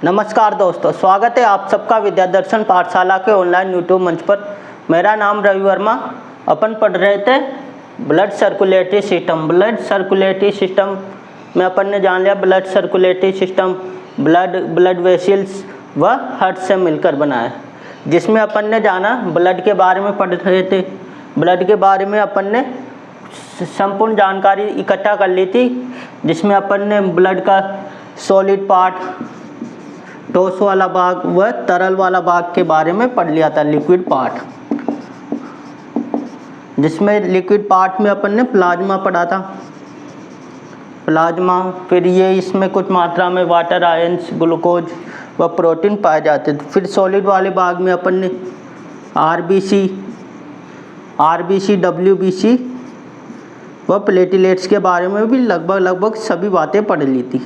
नमस्कार दोस्तों, स्वागत है आप सबका विद्यादर्शन पाठशाला के ऑनलाइन यूट्यूब मंच पर। मेरा नाम रवि वर्मा। अपन पढ़ रहे थे blood circulatory system. Blood circulatory system में अपन ने जान लिया blood circulatory system blood vessels व हार्ट से मिलकर बना है, जिसमें अपन ने जाना ब्लड के बारे में पढ़ रहे थे। ब्लड के बारे में अपन ने संपूर्ण जानकारी इकट्ठा कर ली थी, जिसमें अपन ने ब्लड का सॉलिड पार्ट, ठोस वाला भाग व तरल वाला भाग के बारे में पढ़ लिया था, लिक्विड पार्ट। जिसमें लिक्विड पार्ट में अपन ने प्लाज्मा पढ़ा था। प्लाज्मा, फिर ये इसमें कुछ मात्रा में वाटर, आयंस, ग्लूकोज व प्रोटीन पाए जाते थे। फिर सॉलिड वाले भाग में अपन ने आरबीसी, डब्ल्यूबीसी व प्लेटलेट्स के बारे में भी लगभग सभी बातें पढ़ ली थी।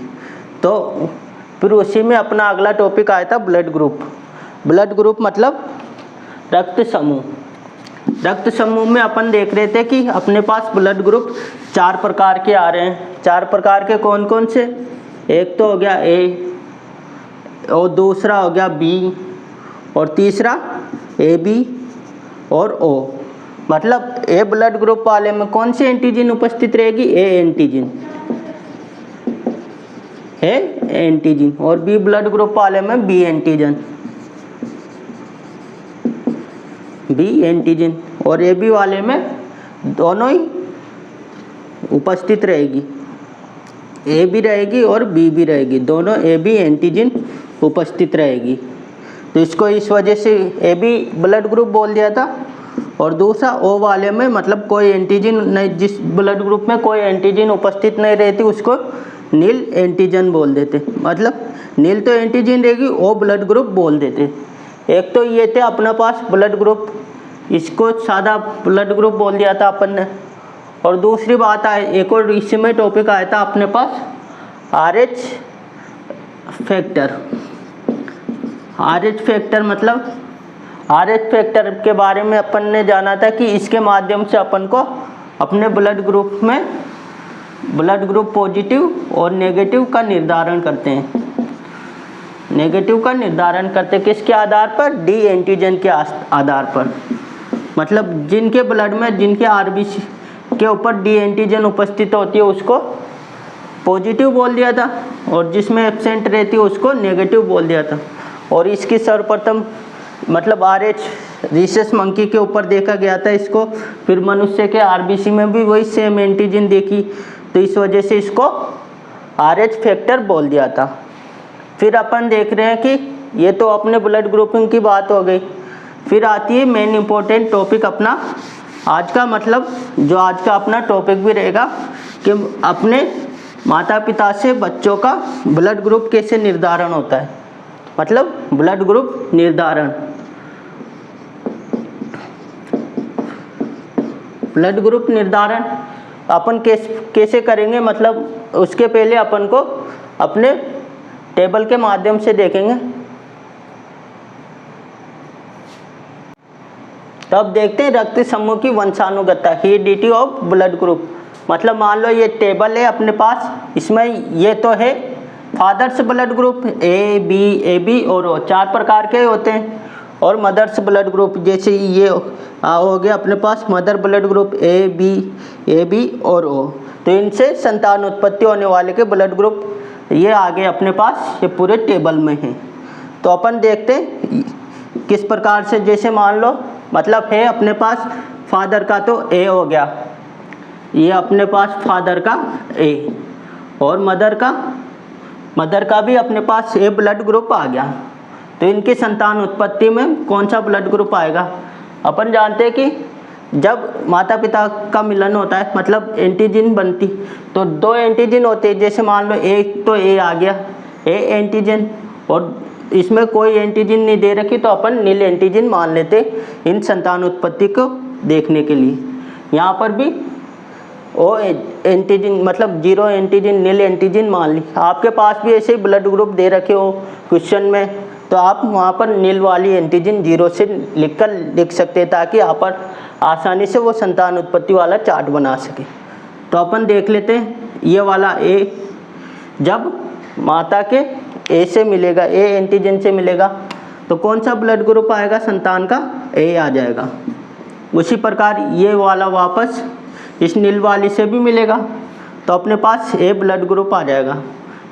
तो फिर उसी में अपना अगला टॉपिक आया था ब्लड ग्रुप। ब्लड ग्रुप मतलब रक्त समूह। रक्त समूह में अपन देख रहे थे कि अपने पास ब्लड ग्रुप 4 प्रकार के आ रहे हैं। 4 प्रकार के कौन कौन से? एक तो हो गया ए, और दूसरा हो गया बी, और तीसरा ए बी और ओ। मतलब ए ब्लड ग्रुप वाले में कौन सी एंटीजन उपस्थित रहेगी? ए एंटीजन है एंटीजन। और बी ब्लड ग्रुप वाले में बी एंटीजन, और ए बी वाले में दोनों ही उपस्थित रहेगी। ए भी रहेगी और बी भी रहेगी, दोनों ए बी एंटीजन उपस्थित रहेगी। तो इसको इस वजह से ए बी ब्लड ग्रुप बोल दिया था। और दूसरा ओ वाले में मतलब कोई एंटीजन नहीं, जिस ब्लड ग्रुप में कोई एंटीजन उपस्थित नहीं रहती उसको नील एंटीजन बोल देते। मतलब नील तो एंटीजन रहेगी, ओ ब्लड ग्रुप बोल देते। एक तो ये थे अपने पास ब्लड ग्रुप, इसको सादा ब्लड ग्रुप बोल दिया था अपन ने। और दूसरी बात आए, एक और इसमें टॉपिक आया था अपने पास RH फैक्टर। RH फैक्टर मतलब RH फैक्टर के बारे में अपन ने जाना था कि इसके माध्यम से अपन को अपने ब्लड ग्रुप में ब्लड ग्रुप पॉजिटिव और नेगेटिव का निर्धारण करते हैं। नेगेटिव का निर्धारण करते किसके आधार पर? डी एंटीजन के आधार पर। मतलब जिनके ब्लड में, जिनके आरबीसी के ऊपर डी एंटीजन उपस्थित होती है उसको पॉजिटिव बोल दिया था, और जिसमें एब्सेंट रहती है उसको नेगेटिव बोल दिया था। और इसकी सर्वप्रथम मतलब RH रीसस मंकी के ऊपर देखा गया था इसको। फिर मनुष्य के आरबीसी में भी वही सेम एंटीजन देखी, तो इस वजह से इसको RH फैक्टर बोल दिया था। फिर अपन देख रहे हैं कि ये तो अपने ब्लड ग्रुपिंग की बात हो गई। फिर आती है मेन इम्पोर्टेंट टॉपिक अपना आज का, मतलब जो आज का अपना टॉपिक भी रहेगा कि अपने माता पिता से बच्चों का ब्लड ग्रुप कैसे निर्धारण होता है। मतलब ब्लड ग्रुप निर्धारण। ब्लड ग्रुप निर्धारण अपन कैसे करेंगे? मतलब उसके पहले अपन को अपने टेबल के माध्यम से देखेंगे। तो अब देखते हैं रक्त समूह की वंशानुगतता, हेरिडिटी ऑफ ब्लड ग्रुप। मतलब मान लो ये टेबल है अपने पास, इसमें ये तो है father's blood group A B और ओ, 4 प्रकार के होते हैं। और मदर्स ब्लड ग्रुप जैसे ये हो गया अपने पास mother blood group A B और ओ। तो इनसे संतान उत्पत्ति होने वाले के ब्लड ग्रुप ये आ गए अपने पास, ये पूरे टेबल में हैं। तो अपन देखते हैं किस प्रकार से। जैसे मान लो मतलब है अपने पास फादर का तो ए हो गया, ये अपने पास फादर का ए, और मदर का भी अपने पास ए ब्लड ग्रुप आ गया। तो इनकी संतान उत्पत्ति में कौन सा ब्लड ग्रुप आएगा? अपन जानते हैं कि जब माता पिता का मिलन होता है मतलब एंटीजन बनती, तो 2 एंटीजन होते हैं। जैसे मान लो एक तो ए आ गया, ए एंटीजन, और इसमें कोई एंटीजन नहीं दे रखी तो अपन नील एंटीजन मान लेते इन संतान उत्पत्ति को देखने के लिए। यहाँ पर भी ओ एंटीजन मतलब 0 एंटीजन, नील एंटीजन मान ली। आपके पास भी ऐसे ब्लड ग्रुप दे रखे हो क्वेश्चन में, तो आप वहाँ पर नील वाली एंटीजन 0 से लिख सकते हैं, ताकि आप पर आसानी से वो संतान उत्पत्ति वाला चार्ट बना सके। तो अपन देख लेते हैं ये वाला ए, जब माता के ए से मिलेगा, ए एंटीजन से मिलेगा, तो कौन सा ब्लड ग्रुप आएगा संतान का? ए आ जाएगा। उसी प्रकार ये वाला वापस इस नील वाली से भी मिलेगा, तो अपने पास ए ब्लड ग्रुप आ जाएगा।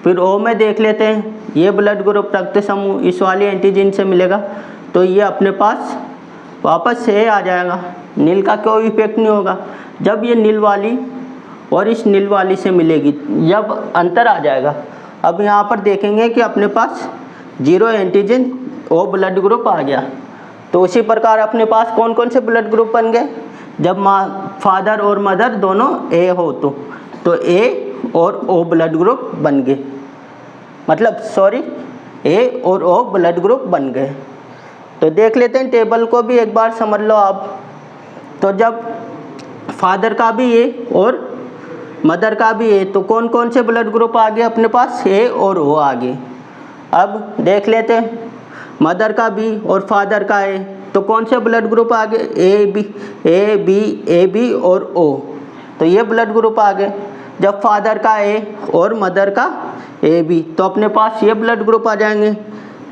फिर ओ में देख लेते हैं, ये ब्लड ग्रुप रक्त समूह इस वाली एंटीजन से मिलेगा, तो ये अपने पास वापस ए आ जाएगा। नील का कोई इफेक्ट नहीं होगा। जब ये नील वाली और इस नील वाली से मिलेगी, जब अंतर आ जाएगा, अब यहाँ पर देखेंगे कि अपने पास 0 एंटीजन ओ ब्लड ग्रुप आ गया। तो उसी प्रकार अपने पास कौन कौन से ब्लड ग्रुप बन गए? जब माँ फादर और मदर दोनों ए हो तो ए और ओ ब्लड ग्रुप बन गए, मतलब सॉरी ए और ओ ब्लड ग्रुप बन गए। तो देख लेते हैं टेबल को भी एक बार समझ लो आप। तो जब फादर का भी ए और मदर का भी ए, तो कौन कौन से ब्लड ग्रुप आ गए अपने पास? ए और ओ आ गए। अब देख लेते हैं मदर का बी और फादर का ए, तो कौन से ब्लड ग्रुप आ गए? ए बी और ओ, तो ये ब्लड ग्रुप आ गए। जब फादर का ए और मदर का ए बी, तो अपने पास ये ब्लड ग्रुप आ जाएंगे,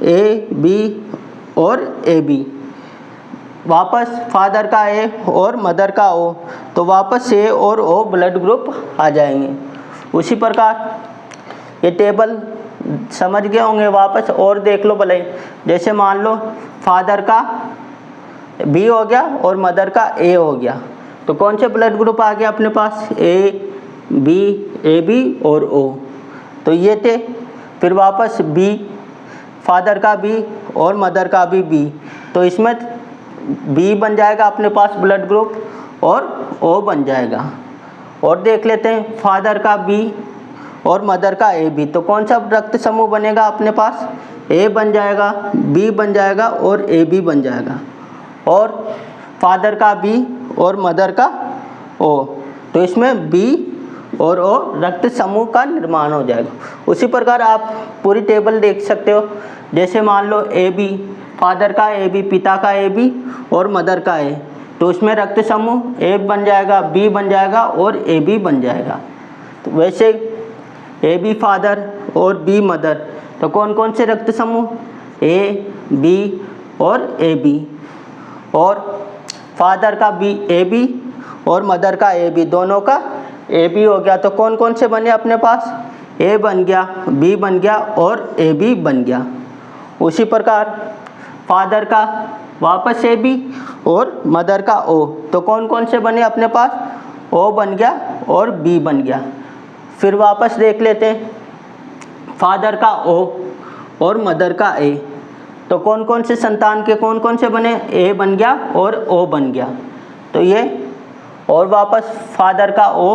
ए बी और ए बी। वापस फादर का ए और मदर का ओ, तो वापस ए और ओ ब्लड ग्रुप आ जाएंगे। उसी प्रकार ये टेबल समझ गए होंगे, वापस और देख लो भले। जैसे मान लो फादर का बी हो गया और मदर का ए हो गया, तो कौन से ब्लड ग्रुप आ गया अपने पास? ए बी और ओ, तो ये थे। फिर वापस बी, फादर का बी और मदर का भी बी, तो इसमें बी बन जाएगा अपने पास ब्लड ग्रुप और ओ बन जाएगा। और देख लेते हैं फादर का बी और मदर का ए बी, तो कौन सा रक्त समूह बनेगा अपने पास? ए बन जाएगा, बी बन जाएगा और ए बी बन जाएगा। और फादर का बी और मदर का ओ, तो इसमें बी और ओ रक्त समूह का निर्माण हो जाएगा। उसी प्रकार आप पूरी टेबल देख सकते हो। जैसे मान लो ए बी, फादर का ए बी, पिता का ए बी और मदर का ए, तो उसमें रक्त समूह ए बन जाएगा, बी बन जाएगा और ए बी बन जाएगा। तो वैसे ए बी फादर और बी मदर, तो कौन कौन से रक्त समूह? ए बी और ए बी। और फादर का बी ए बी और मदर का ए बी, दोनों का ए बी हो गया, तो कौन कौन से बने अपने पास? ए बन गया, बी बन गया और ए बी बन गया। उसी प्रकार फादर का वापस ए बी और मदर का ओ, तो कौन कौन से बने अपने पास? ओ बन गया और बी बन गया। फिर वापस देख लेते हैं फादर का ओ और मदर का ए, तो कौन कौन से संतान के कौन कौन से बने? ए बन गया और ओ बन गया, तो ये। और वापस फादर का ओ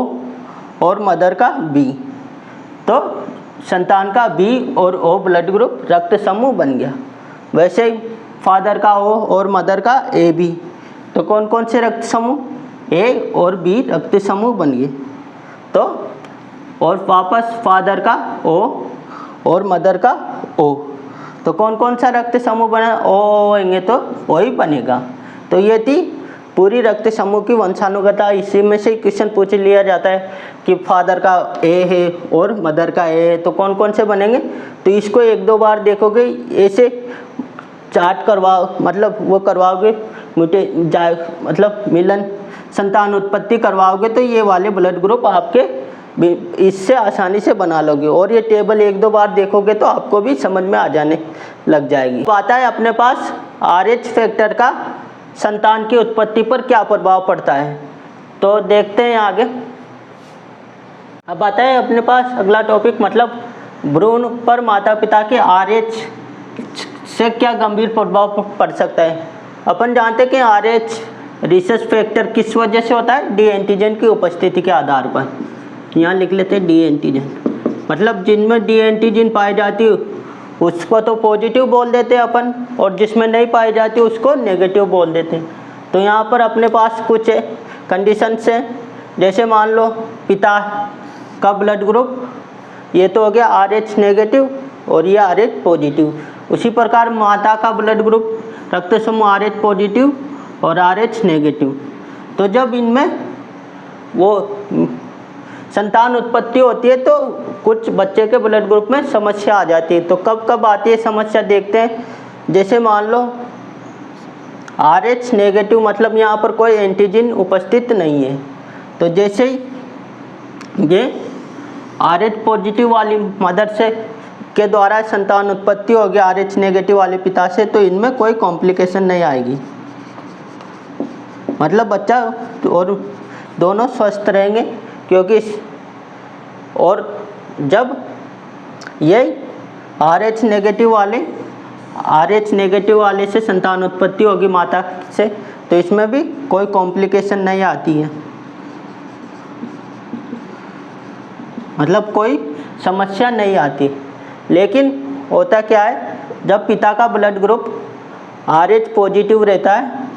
और मदर का बी, तो संतान का बी और ओ ब्लड ग्रुप रक्त समूह बन गया। वैसे ही फादर का ओ और मदर का ए बी, तो कौन कौन से रक्त समूह? ए और बी रक्त समूह बन गए। तो और वापस फादर का ओ और मदर का ओ, तो कौन कौन सा रक्त समूह बना? ओ होंगे तो ओ ही बनेगा। तो ये थी पूरी रक्त समूह की वंशानुगता। इसी में से क्वेश्चन पूछ लिया जाता है कि फादर का ए है और मदर का ए है, तो कौन कौन से बनेंगे? तो इसको एक दो बार देखोगे, ऐसे चार्ट करवाओ, मतलब वो करवाओगे, मतलब मिलन संतान उत्पत्ति करवाओगे, तो ये वाले ब्लड ग्रुप आपके इससे आसानी से बना लोगे। और ये टेबल एक दो बार देखोगे तो आपको भी समझ में आ जाने लग जाएगी। अब आता है अपने पास RH फैक्टर का संतान की उत्पत्ति पर क्या प्रभाव पड़ता है, तो देखते हैं आगे। अब आता है अपने पास अगला टॉपिक, मतलब भ्रूण पर माता पिता के RH से क्या गंभीर प्रभाव पड़ सकता है। अपन जानते हैं कि RH रिसेस फैक्टर किस वजह से होता है? डी एंटीजन की उपस्थिति के आधार पर। यहाँ लिख लेते हैं डी एंटीजन, मतलब जिनमें डी एंटीजन पाई जाती है उसको तो पॉजिटिव बोल देते हैं अपन, और जिसमें नहीं पाई जाती उसको नेगेटिव बोल देते हैं। तो यहाँ पर अपने पास कुछ कंडीशंस हैं। जैसे मान लो पिता का ब्लड ग्रुप, ये तो हो गया RH नेगेटिव और ये RH पॉजिटिव। उसी प्रकार माता का ब्लड ग्रुप रक्त समूह RH पॉजिटिव और RH नेगेटिव। तो जब इनमें वो संतान उत्पत्ति होती है तो कुछ बच्चे के ब्लड ग्रुप में समस्या आ जाती है। तो कब कब आती है समस्या देखते हैं। जैसे मान लो RH नेगेटिव, मतलब यहाँ पर कोई एंटीजन उपस्थित नहीं है। तो जैसे ही ये RH पॉजिटिव वाली मदर से के द्वारा संतान उत्पत्ति होगी RH नेगेटिव वाले पिता से, तो इनमें कोई कॉम्प्लिकेशन नहीं आएगी, मतलब बच्चा और दोनों स्वस्थ रहेंगे। क्योंकि और जब यही RH नेगेटिव वाले से संतान उत्पत्ति होगी माता से, तो इसमें भी कोई कॉम्प्लिकेशन नहीं आती है, मतलब कोई समस्या नहीं आती। लेकिन होता क्या है, जब पिता का ब्लड ग्रुप RH पॉजिटिव रहता है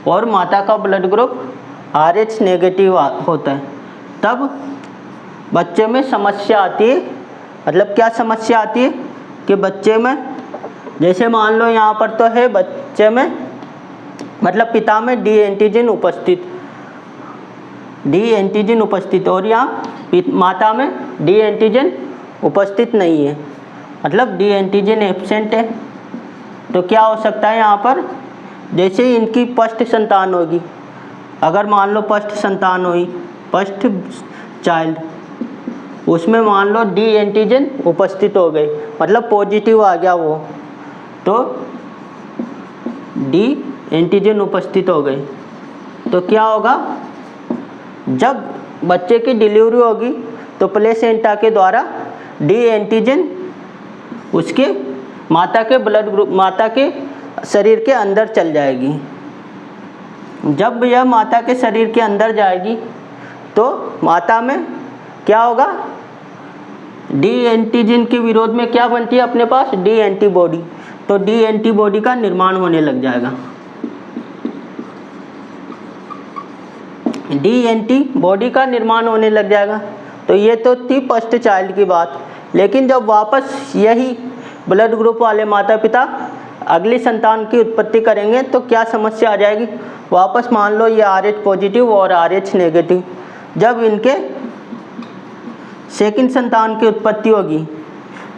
और माता का ब्लड ग्रुप RH नेगेटिव होता है, तब बच्चे में समस्या आती है। मतलब क्या समस्या आती है कि बच्चे में, जैसे मान लो यहाँ पर तो है बच्चे में, मतलब पिता में D एंटीजन उपस्थित और यहाँ माता में D एंटीजन उपस्थित नहीं है, मतलब D एंटीजन एब्सेंट है। तो क्या हो सकता है यहाँ पर, जैसे ही इनकी फर्स्ट संतान होगी, अगर मान लो फर्स्ट संतान हुई, फर्स्ट चाइल्ड, उसमें मान लो D एंटीजन उपस्थित हो गए, मतलब पॉजिटिव आ गया वो, तो D एंटीजन उपस्थित हो गए, तो क्या होगा, जब बच्चे की डिलीवरी होगी तो प्लेसेंटा के द्वारा D एंटीजन उसके माता के ब्लड ग्रुप, माता के शरीर के अंदर चल जाएगी। जब यह माता के शरीर के अंदर जाएगी तो माता में क्या होगा, D एंटीजन के विरोध में क्या बनती है अपने पास, D एंटीबॉडी। तो D एंटीबॉडी का निर्माण होने लग जाएगा, D एंटीबॉडी का निर्माण होने लग जाएगा। तो ये तो थी फर्स्ट चाइल्ड की बात। लेकिन जब वापस यही ब्लड ग्रुप वाले माता पिता अगली संतान की उत्पत्ति करेंगे तो क्या समस्या आ जाएगी, वापस मान लो ये RH पॉजिटिव और RH नेगेटिव, जब इनके सेकंड संतान की उत्पत्ति होगी,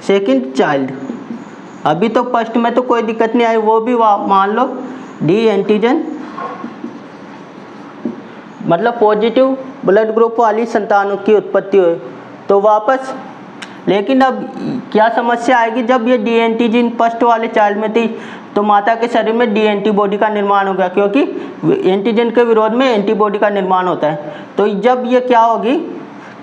सेकंड चाइल्ड, अभी तो फर्स्ट में तो कोई दिक्कत नहीं आई, वो भी मान लो D एंटीजन, मतलब पॉजिटिव ब्लड ग्रुप वाली संतानों की उत्पत्ति हुई, तो वापस, लेकिन अब क्या समस्या आएगी, जब ये D एंटीजन फर्स्ट वाले चाइल्ड में थी तो माता के शरीर में D एंटीबॉडी का निर्माण हो गया, क्योंकि एंटीजन के विरोध में एंटीबॉडी का निर्माण होता है। तो जब ये क्या होगी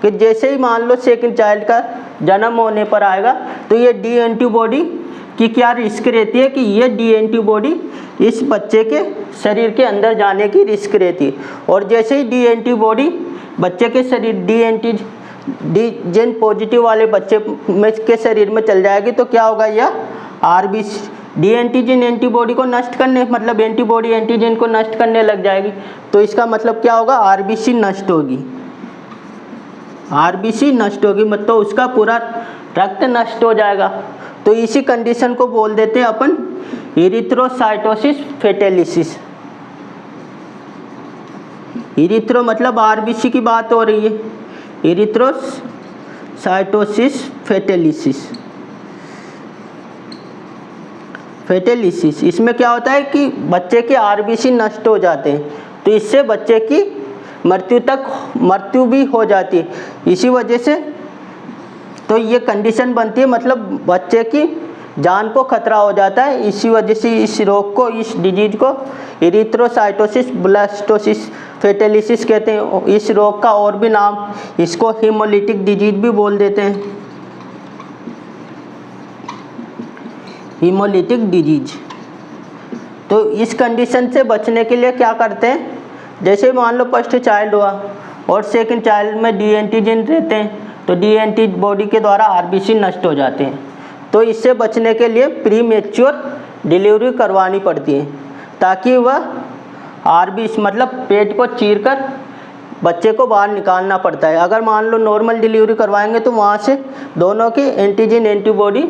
कि जैसे ही मान लो सेकंड चाइल्ड का जन्म होने पर आएगा, तो ये D एंटीबॉडी की क्या रिस्क रहती है कि ये D एंटीबॉडी इस बच्चे के शरीर के अंदर जाने की रिस्क रहती है। और जैसे ही D एंटीबॉडी बच्चे के शरीर D पॉजिटिव वाले बच्चे में के शरीर में चल जाएगी, तो क्या होगा, यह RBC D एंटीजन एंटीबॉडी को नष्ट करने, मतलब एंटीबॉडी एंटीजन को नष्ट करने लग जाएगी। तो इसका मतलब क्या होगा, RBC नष्ट होगी, RBC नष्ट होगी, मतलब उसका पूरा रक्त नष्ट हो जाएगा। तो इसी कंडीशन को बोल देते हैं अपन इरिथ्रोसाइटोसिस फेटेलिसिस। इरिथ्रो मतलब RBC की बात हो रही है, इरिथ्रोसाइटोसिस फेटेलिसिस। इसमें क्या होता है कि बच्चे के RBC नष्ट हो जाते हैं, तो इससे बच्चे की मृत्यु भी हो जाती है। इसी वजह से तो ये कंडीशन बनती है, मतलब बच्चे की जान को खतरा हो जाता है। इसी वजह से इस रोग को, इस डिजीज को इरिथ्रोसाइटोसिस ब्लास्टोसिस फेटेलिसिस कहते हैं। इस रोग का और भी नाम, इसको हीमोलिटिक डिजीज भी बोल देते हैं, हीमोलिटिक डिजीज। तो इस कंडीशन से बचने के लिए क्या करते हैं, जैसे मान लो फर्स्ट चाइल्ड हुआ और सेकंड चाइल्ड में D एंटीजन रहते हैं, तो D एंटीबॉडी के द्वारा RBC नष्ट हो जाते हैं। तो इससे बचने के लिए प्री मैच्योर डिलीवरी करवानी पड़ती है, ताकि वह RBC मतलब पेट को चीरकर बच्चे को बाहर निकालना पड़ता है। अगर मान लो नॉर्मल डिलीवरी करवाएंगे तो वहाँ से दोनों की एंटीजन एंटीबॉडी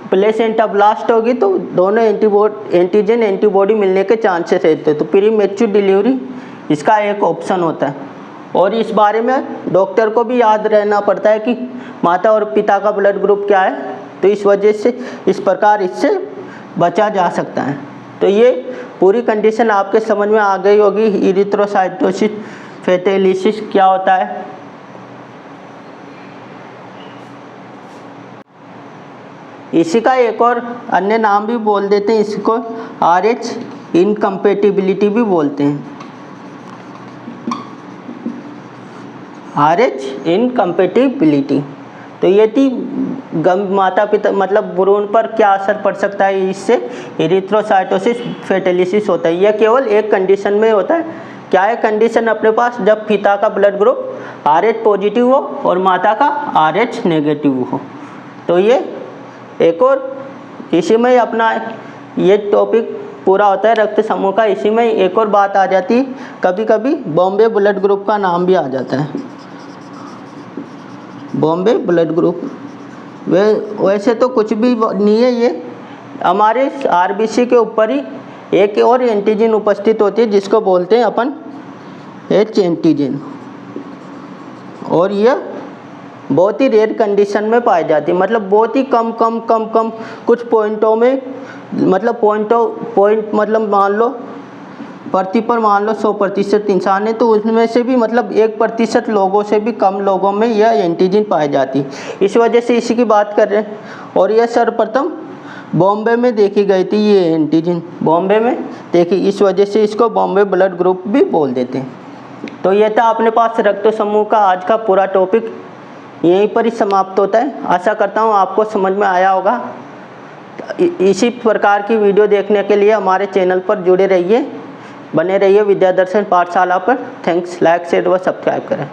प्लेसेंटा ब्लास्ट होगी, तो दोनों एंटीजन एंटीबॉडी मिलने के चांसेस रहते हैं। तो प्री मैच्योर डिलीवरी इसका एक ऑप्शन होता है। और इस बारे में डॉक्टर को भी याद रहना पड़ता है कि माता और पिता का ब्लड ग्रुप क्या है, तो इस वजह से इस प्रकार इससे बचा जा सकता है। तो ये पूरी कंडीशन आपके समझ में आ गई होगी। इरिथ्रोसाइटोसिस फेटेलिसिस क्या होता है। इसी का एक और अन्य नाम भी बोल देते हैं, इसको RH इनकम्पेटिबिलिटी भी बोलते हैं। RH incompatibility. तो ये थी माता पिता मतलब भ्रूण पर क्या असर पड़ सकता है, इससे इरिथ्रोसाइटोसिस फेटेलिसिस होता है। यह केवल एक कंडीशन में होता है। क्या है कंडीशन अपने पास, जब पिता का ब्लड ग्रुप RH पॉजिटिव हो और माता का RH नेगेटिव हो। तो ये एक और इसी में अपना ये टॉपिक पूरा होता है रक्त समूह का। इसी में एक और बात आ जाती है, कभी कभी बॉम्बे ब्लड ग्रुप का नाम भी आ जाता है, बॉम्बे ब्लड ग्रुप। वैसे तो कुछ भी नहीं है, ये हमारे RBC के ऊपर ही एक और एंटीजन उपस्थित होती है जिसको बोलते हैं अपन H एंटीजन, और यह बहुत ही रेयर कंडीशन में पाई जाती है। मतलब बहुत ही कम कुछ पॉइंटों में, मतलब पॉइंट मतलब मान लो प्रति पर मान लो 100% इंसान है, तो उसमें से भी मतलब 1% लोगों से भी कम लोगों में यह एंटीजन पाई जाती है। इस वजह से इसी की बात कर रहे हैं। और यह सर्वप्रथम बॉम्बे में देखी गई थी, ये एंटीजन बॉम्बे में देखी, इस वजह से इसको बॉम्बे ब्लड ग्रुप भी बोल देते हैं। तो यह था अपने पास रक्त समूह का आज का पूरा टॉपिक, यहीं पर ही समाप्त होता है। आशा करता हूँ आपको समझ में आया होगा। इसी प्रकार की वीडियो देखने के लिए हमारे चैनल पर जुड़े रहिए, बने रहिए विद्यादर्शन पाठशाला पर। थैंक्स, लाइक शेयर व सब्सक्राइब करें।